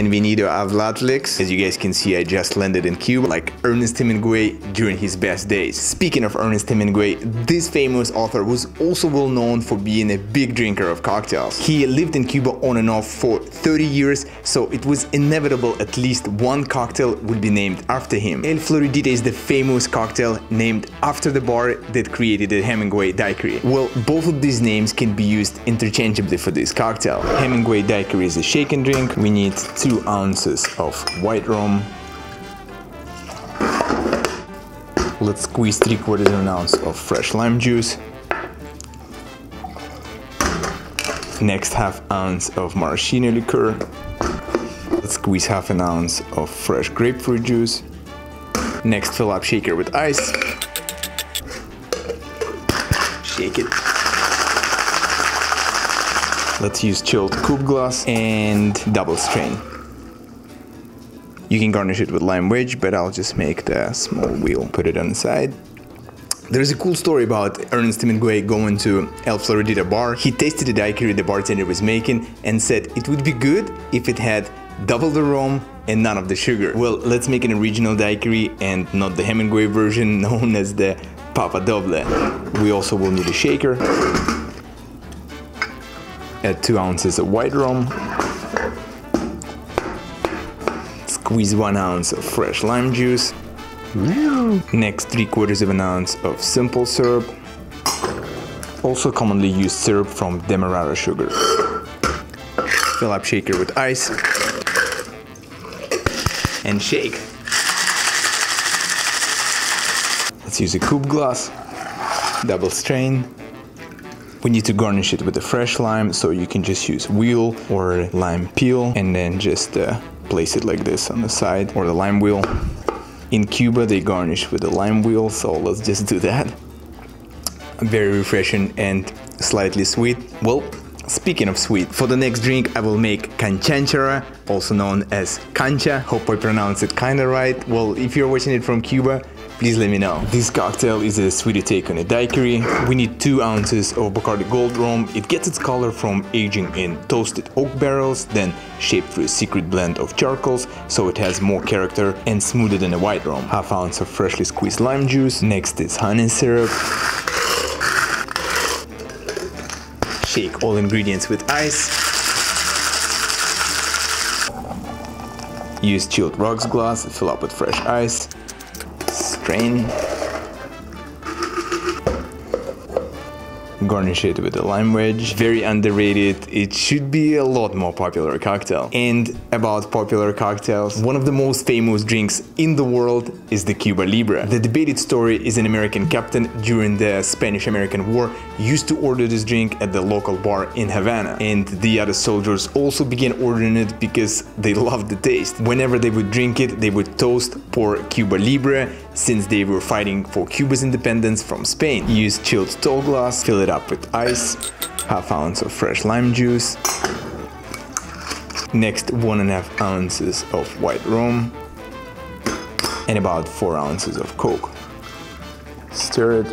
Bienvenido a Vlad licks. As you guys can see, I just landed in Cuba like Ernest Hemingway during his best days. Speaking of Ernest Hemingway, this famous author was also well known for being a big drinker of cocktails. He lived in Cuba on and off for 30 years, so it was inevitable at least one cocktail would be named after him. El Floridita is the famous cocktail named after the bar that created the Hemingway Daiquiri. Well, both of these names can be used interchangeably for this cocktail. Hemingway Daiquiri is a shaken drink. We need 2 ounces of white rum. Let's squeeze 3/4 of an ounce of fresh lime juice. Next, 1/2 ounce of maraschino liqueur. Let's squeeze 1/2 ounce of fresh grapefruit juice. Next, fill up shaker with ice. Shake it. Let's use chilled coupe glass and double strain. You can garnish it with lime wedge, but I'll just make the small wheel, put it on the side. There's a cool story about Ernest Hemingway going to El Floridita bar. He tasted the daiquiri the bartender was making and said it would be good if it had double the rum and none of the sugar. Well, let's make an original daiquiri and not the Hemingway version known as the Papa Doble. We also will need a shaker. Add 2 ounces of white rum. Squeeze 1 ounce of fresh lime juice. Next, 3/4 of an ounce of simple syrup, also commonly used syrup from Demerara sugar. Fill up shaker with ice and shake. Let's use a coupe glass, double strain. We need to garnish it with the fresh lime, so you can just use wheel or lime peel and then just place it like this on the side, or the lime wheel. In Cuba they garnish with the lime wheel, so let's just do that. Very refreshing and slightly sweet. Well, speaking of sweet, for the next drink I will make Canchanchara, also known as cancha. Hope I pronounced it kinda right. Well, if you're watching it from Cuba, please let me know. This cocktail is a sweeter take on a daiquiri. We need 2 ounces of Bacardi Gold rum. It gets its color from aging in toasted oak barrels, then shaped through a secret blend of charcoals, so it has more character and smoother than a white rum. 1/2 ounce of freshly squeezed lime juice. Next is honey syrup. Shake all ingredients with ice. Use chilled rocks glass, fill up with fresh ice. Strain. Garnish it with a lime wedge. Very underrated. It should be a lot more popular cocktail. And about popular cocktails, one of the most famous drinks in the world is the Cuba Libre. The debated story is an American captain during the Spanish-American War used to order this drink at the local bar in Havana. And the other soldiers also began ordering it because they loved the taste. Whenever they would drink it, they would toast pour Cuba Libre, since they were fighting for Cuba's independence from Spain. Use chilled tall glass, fill it up with ice, 1/2 ounce of fresh lime juice. Next, 1.5 ounces of white rum and about 4 ounces of Coke. Stir it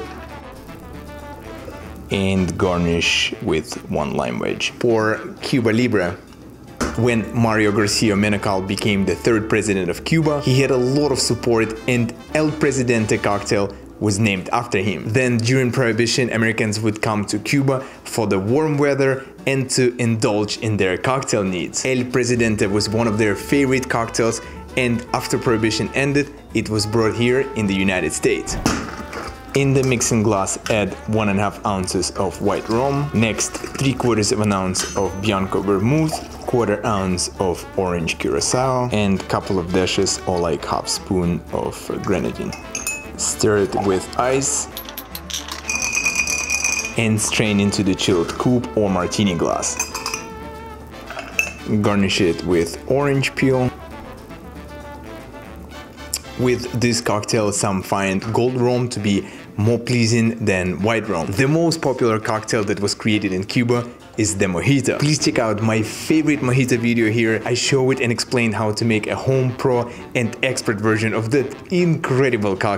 and garnish with 1 lime wedge. For Cuba Libre, when Mario Garcia Menocal became the 3rd president of Cuba, he had a lot of support and El Presidente cocktail was named after him. Then during Prohibition, Americans would come to Cuba for the warm weather and to indulge in their cocktail needs. El Presidente was one of their favorite cocktails, and after Prohibition ended, it was brought here in the United States. In the mixing glass, add 1.5 ounces of white rum. Next, 3/4 of an ounce of Bianco vermouth, 1/4 ounce of orange curacao, and couple of dashes or like 1/2 spoon of grenadine. Stir it with ice and strain into the chilled coupe or martini glass. Garnish it with orange peel. With this cocktail, some find gold rum to be more pleasing than white rum. The most popular cocktail that was created in Cuba is the mojito. Please check out my favorite mojito video here. I show it and explain how to make a home pro and expert version of that incredible cocktail.